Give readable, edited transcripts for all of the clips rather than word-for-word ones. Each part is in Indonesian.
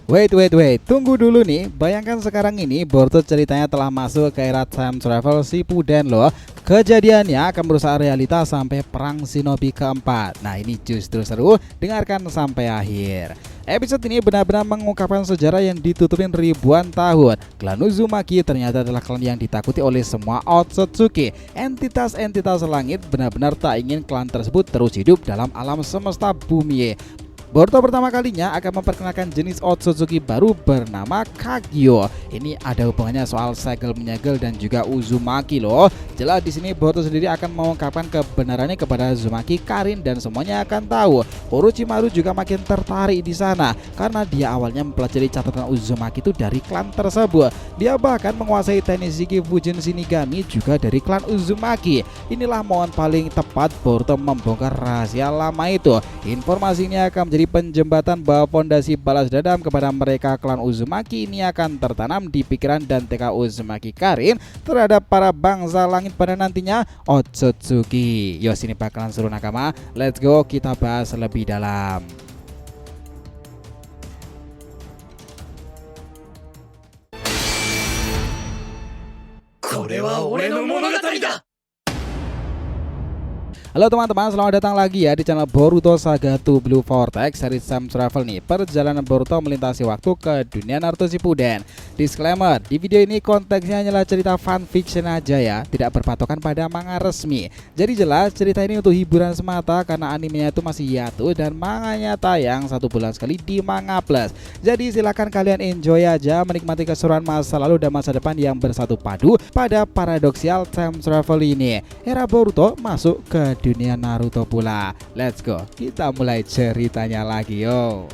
Wait, tunggu dulu nih. Bayangkan sekarang ini Boruto ceritanya telah masuk ke era time travel Shippuden loh. Kejadiannya akan berusaha realita sampai perang shinobi keempat. Nah ini justru seru, dengarkan sampai akhir. Episode ini benar-benar mengungkapkan sejarah yang ditutupin ribuan tahun. Klan Uzumaki ternyata adalah klan yang ditakuti oleh semua Otsutsuki. Entitas-entitas langit benar-benar tak ingin klan tersebut terus hidup dalam alam semesta bumi. Boruto pertama kalinya akan memperkenalkan jenis Otsutsuki baru bernama Kagyo. Ini ada hubungannya soal segel menyegel dan juga Uzumaki loh. Jelas di sini Boruto sendiri akan mengungkapkan kebenarannya kepada Uzumaki Karin dan semuanya akan tahu. Orochimaru juga makin tertarik di sana karena dia awalnya mempelajari catatan Uzumaki itu dari klan tersebut. Dia bahkan menguasai teknik Shiki Fujin Shinigami juga dari klan Uzumaki. Inilah momen paling tepat Boruto membongkar rahasia lama itu. Informasi ini akan menjadi penjembatan bahwa fondasi balas dendam kepada mereka klan Uzumaki ini akan tertanam di pikiran dan tekad Uzumaki Karin terhadap para bangsa langit pada nantinya Otsutsuki. Yo, sini bakalan seru nakama. Let's go, kita bahas lebih dalam. Halo teman-teman, selamat datang lagi ya di channel Boruto Saga to Blue Vortex seri Time Travel nih. Perjalanan Boruto melintasi waktu ke dunia Naruto Shippuden. Disclaimer, di video ini konteksnya hanyalah cerita fanfiction aja ya, tidak berpatokan pada manga resmi. Jadi jelas cerita ini untuk hiburan semata karena animenya itu masih hiatus dan manganya tayang 1 bulan sekali di Manga Plus. Jadi silakan kalian enjoy aja menikmati keseruan masa lalu dan masa depan yang bersatu padu pada paradoxical time travel ini. Era Boruto masuk ke dunia Naruto pula. Let's go, kita mulai ceritanya lagi yo.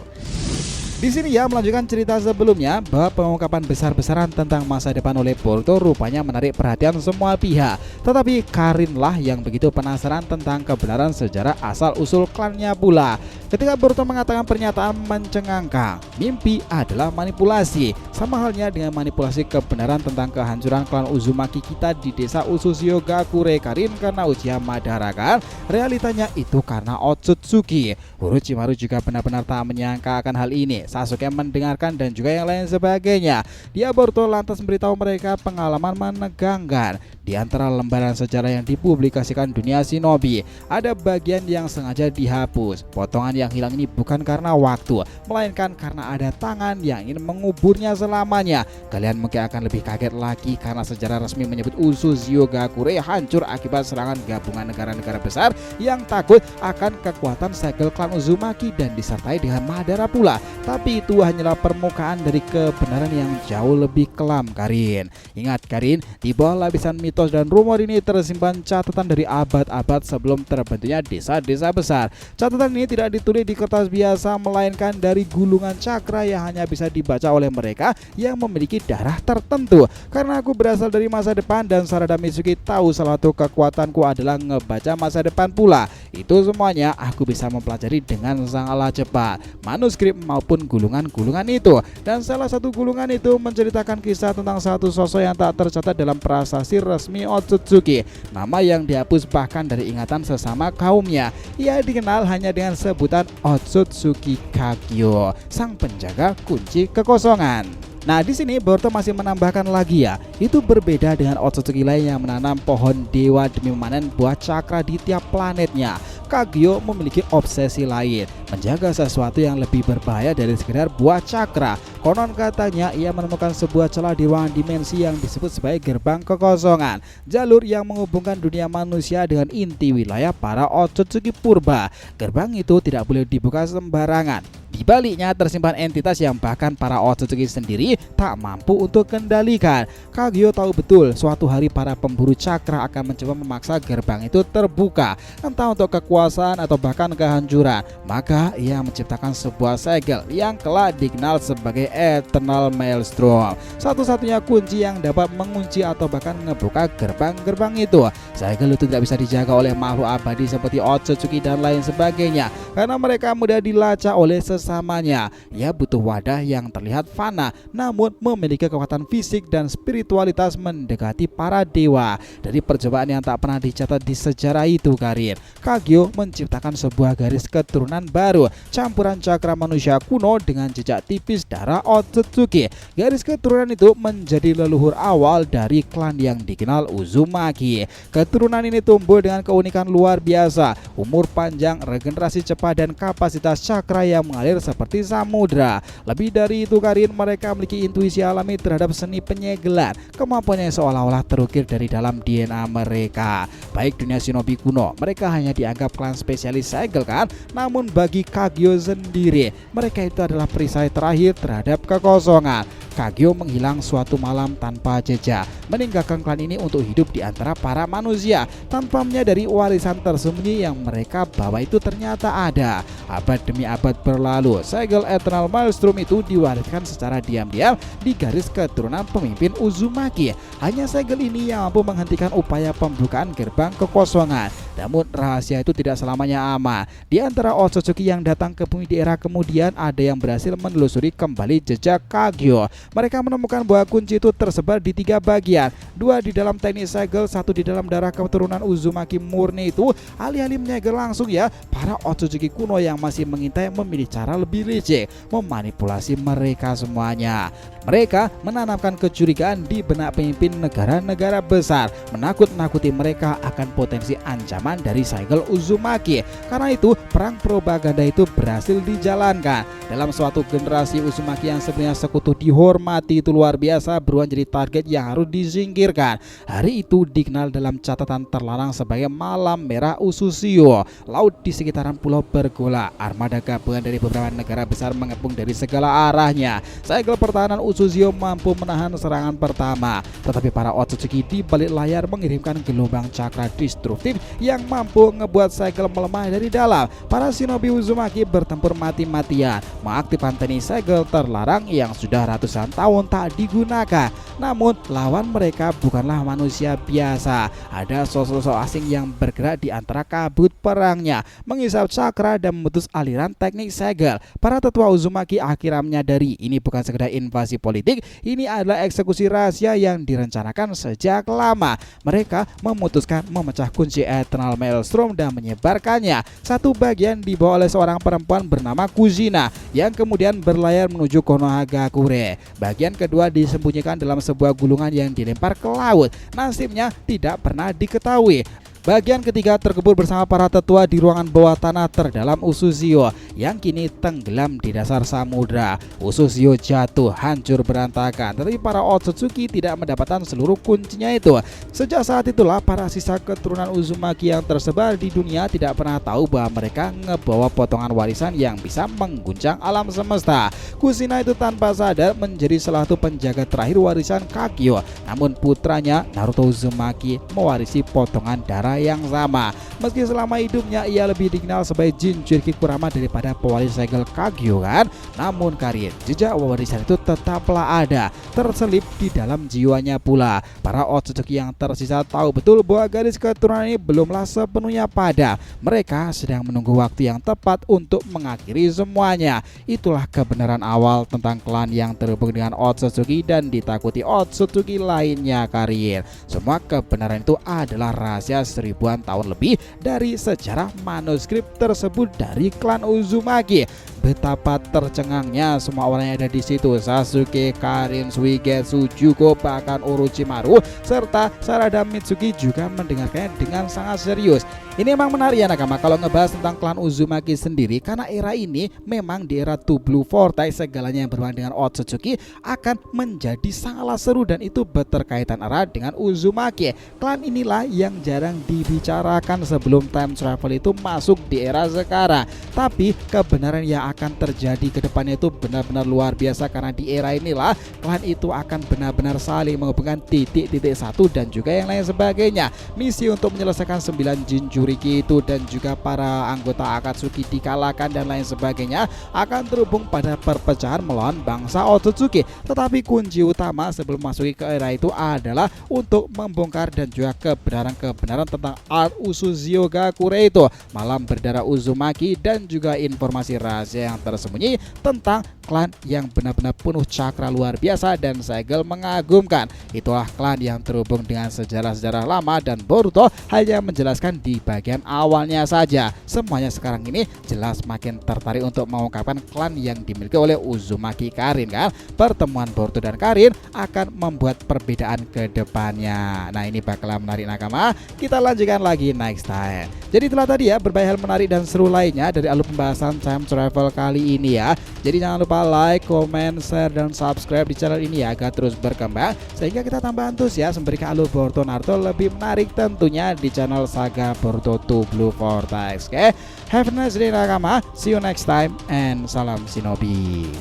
Di sini ya melanjutkan cerita sebelumnya bahwa pengungkapan besar-besaran tentang masa depan oleh Boruto rupanya menarik perhatian semua pihak. Tetapi Karin lah yang begitu penasaran tentang kebenaran sejarah asal-usul klannya pula. Ketika Boruto mengatakan pernyataan mencengangkan, mimpi adalah manipulasi. Sama halnya dengan manipulasi kebenaran tentang kehancuran klan Uzumaki kita di desa Usushiogakure Karin karena ujian Madara kan. Realitanya itu karena Otsutsuki. Orochimaru juga benar-benar tak menyangka akan hal ini. Sasuke mendengarkan dan juga yang lain sebagainya. Dia Boruto lantas memberitahu mereka pengalaman menegangkan. Di antara lembaran sejarah yang dipublikasikan dunia shinobi, ada bagian yang sengaja dihapus. Potongan yang hilang ini bukan karena waktu, melainkan karena ada tangan yang ingin menguburnya selamanya. Kalian mungkin akan lebih kaget lagi karena sejarah resmi menyebut Usushiogakure hancur akibat serangan gabungan negara-negara besar yang takut akan kekuatan segel klan Uzumaki dan disertai dengan Madara pula. Tapi itu hanyalah permukaan dari kebenaran yang jauh lebih kelam, Karin. Ingat Karin, di bawah lapisan mitos dan rumor ini tersimpan catatan dari abad-abad sebelum terbentuknya desa-desa besar. Catatan ini tidak ditulis di kertas biasa, melainkan dari gulungan cakra yang hanya bisa dibaca oleh mereka yang memiliki darah tertentu. Karena aku berasal dari masa depan dan Sarada Mitsuki tahu salah satu kekuatanku adalah ngebaca masa depan pula. Itu semuanya aku bisa mempelajari dengan sangatlah cepat, manuskrip maupun gulungan-gulungan itu. Dan salah satu gulungan itu menceritakan kisah tentang satu sosok yang tak tercatat dalam prasasti resmi Otsutsuki, nama yang dihapus bahkan dari ingatan sesama kaumnya. Ia dikenal hanya dengan sebutan Otsutsuki Kagyo, sang penjaga kunci kekosongan. Nah di sini Boruto masih menambahkan lagi ya, itu berbeda dengan Otsutsuki lain yang menanam pohon dewa demi memanen buah cakra di tiap planetnya. Kagyo memiliki obsesi lain, menjaga sesuatu yang lebih berbahaya dari sekedar buah cakra. Konon katanya ia menemukan sebuah celah di ruang dimensi yang disebut sebagai gerbang kekosongan, jalur yang menghubungkan dunia manusia dengan inti wilayah para Otsutsuki purba. Gerbang itu tidak boleh dibuka sembarangan. Di baliknya tersimpan entitas yang bahkan para Otsutsuki sendiri tak mampu untuk kendalikan. Kagyo tahu betul suatu hari para pemburu cakra akan mencoba memaksa gerbang itu terbuka, entah untuk kekuasaan atau bahkan kehancuran. Maka ia menciptakan sebuah segel yang kelak dikenal sebagai Eternal Maelstrom, satu-satunya kunci yang dapat mengunci atau bahkan membuka gerbang-gerbang itu. Segel itu tidak bisa dijaga oleh makhluk abadi seperti Otsutsuki dan lain sebagainya, karena mereka mudah dilacak oleh bersamanya. Ia butuh wadah yang terlihat fana namun memiliki kekuatan fisik dan spiritualitas mendekati para dewa. Dari percobaan yang tak pernah dicatat di sejarah itu, Karin, Kagyo menciptakan sebuah garis keturunan baru, campuran cakra manusia kuno dengan jejak tipis darah Otsutsuki. Garis keturunan itu menjadi leluhur awal dari klan yang dikenal Uzumaki. Keturunan ini tumbuh dengan keunikan luar biasa, umur panjang, regenerasi cepat, dan kapasitas cakra yang mengalir seperti samudra. Lebih dari itu, Karin, mereka memiliki intuisi alami terhadap seni penyegelan, kemampuannya seolah-olah terukir dari dalam DNA mereka. Baik dunia shinobi kuno, mereka hanya dianggap klan spesialis segel kan, namun bagi Kagyo sendiri, mereka itu adalah perisai terakhir terhadap kekosongan. Kagyo menghilang suatu malam tanpa jejak, meninggalkan klan ini untuk hidup di antara para manusia tanpa menyadari warisan tersembunyi yang mereka bawa itu ternyata ada. Abad demi abad berlalu, segel Eternal Maelstrom itu diwariskan secara diam-diam di garis keturunan pemimpin Uzumaki. Hanya segel ini yang mampu menghentikan upaya pembukaan gerbang kekosongan. Namun rahasia itu tidak selamanya aman. Di antara Otsutsuki yang datang ke bumi di era kemudian, ada yang berhasil menelusuri kembali jejak Kagyo. Mereka menemukan bahwa kunci itu tersebar di 3 bagian, 2 di dalam teknik segel, 1 di dalam darah keturunan Uzumaki murni itu. Alih-alih menyegel langsung ya, para Otsutsuki kuno yang masih mengintai memilih cara lebih licik memanipulasi mereka semuanya. Mereka menanamkan kecurigaan di benak pemimpin negara-negara besar, menakut-nakuti mereka akan potensi ancaman dari segel Uzumaki. Karena itu, perang propaganda itu berhasil dijalankan. Dalam suatu generasi, Uzumaki yang sebenarnya sekutu dihormati itu luar biasa berubah jadi target yang harus disingkirkan. Hari itu dikenal dalam catatan terlarang sebagai Malam Merah Ususio. Laut di sekitaran pulau bergolak, armada gabungan dari beberapa negara besar mengepung dari segala arahnya. Segel pertahanan Ususio mampu menahan serangan pertama, tetapi para Otsutsuki di balik layar mengirimkan gelombang cakra destruktif yang mampu ngebuat segel melemah dari dalam. Para shinobi Uzumaki bertempur mati-matian mengaktifkan teknik segel terlarang yang sudah ratusan tahun tak digunakan. Namun lawan mereka bukanlah manusia biasa. Ada sosok-sosok asing yang bergerak di antara kabut perangnya, menghisap cakra dan memutus aliran teknik segel. Para tetua Uzumaki akhirnya menyadari ini bukan sekedar invasi politik, ini adalah eksekusi rahasia yang direncanakan sejak lama. Mereka memutuskan memecah kunci Eternal Maelstrom dan menyebarkannya. Satu bagian dibawa oleh seorang perempuan bernama Kuzina yang kemudian berlayar menuju Konohagakure. Bagian kedua disembunyikan dalam sebuah gulungan yang dilempar ke laut. Nasibnya tidak pernah diketahui. Bagian ketiga terkubur bersama para tetua di ruangan bawah tanah terdalam Ususio yang kini tenggelam di dasar samudra. Ususio jatuh hancur berantakan, tetapi para Otsutsuki tidak mendapatkan seluruh kuncinya itu. Sejak saat itulah para sisa keturunan Uzumaki yang tersebar di dunia tidak pernah tahu bahwa mereka ngebawa potongan warisan yang bisa mengguncang alam semesta. Kushina itu tanpa sadar menjadi salah satu penjaga terakhir warisan Kagyo. Namun putranya Naruto Uzumaki mewarisi potongan darah yang sama. Meski selama hidupnya ia lebih dikenal sebagai Jinchuriki Kurama daripada pewaris segel Kagyo kan, namun Karin, jejak warisan itu tetaplah ada, terselip di dalam jiwanya pula. Para Otsutsuki yang tersisa tahu betul bahwa garis keturunan ini belumlah sepenuhnya padam. Mereka sedang menunggu waktu yang tepat untuk mengakhiri semuanya. Itulah kebenaran awal tentang klan yang terhubung dengan Otsutsuki dan ditakuti Otsutsuki lainnya, Karin. Semua kebenaran itu adalah rahasia ribuan tahun lebih dari sejarah manuskrip tersebut dari klan Uzumaki. Betapa tercengangnya semua orang yang ada di situ. Sasuke, Karin, Suigetsu, Juko, bahkan Orochimaru serta Sarada Mitsuki juga mendengarkannya dengan sangat serius. Ini memang menarik ya nakama kalau ngebahas tentang klan Uzumaki sendiri, karena era ini memang di era Two Blue Vortex segalanya yang berhubungan dengan Otsutsuki akan menjadi sangatlah seru dan itu berkaitan erat dengan Uzumaki. Klan inilah yang jarang dibicarakan sebelum time travel itu masuk di era sekarang. Tapi kebenaran yang akan terjadi ke depannya itu benar-benar luar biasa, karena di era inilah klan itu akan benar-benar saling menghubungkan titik-titik satu dan juga yang lain sebagainya. Misi untuk menyelesaikan 9 Jinchuriki itu dan juga para anggota Akatsuki dikalahkan dan lain sebagainya akan terhubung pada perpecahan melawan bangsa Otsutsuki. Tetapi kunci utama sebelum masuki ke era itu adalah untuk membongkar dan juga kebenaran tentang art Ususio Gakure itu, malam berdarah Uzumaki, dan juga informasi rahasia rahasia yang tersembunyi tentang klan yang benar-benar penuh cakra luar biasa dan segel mengagumkan. Itulah klan yang terhubung dengan sejarah-sejarah lama dan Boruto hanya menjelaskan di bagian awalnya saja. Semuanya sekarang ini jelas makin tertarik untuk mengungkapkan klan yang dimiliki oleh Uzumaki Karin kan. Pertemuan Boruto dan Karin akan membuat perbedaan ke depannya. Nah, ini bakalan menarik nakama. Kita lanjutkan lagi next time. Jadi itulah tadi ya berbagai hal menarik dan seru lainnya dari alur pembahasan time travel kali ini ya. Jadi jangan lupa like, comment, share, dan subscribe di channel ini ya agar terus berkembang sehingga kita tambah antusias memberikan alur Boruto Naruto lebih menarik tentunya di channel Saga Boruto 2 Blue Vortex. Oke, have a nice day nakama. See you next time and salam shinobi.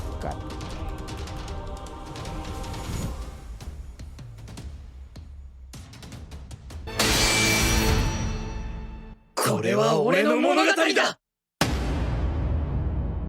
これは俺の物語だ。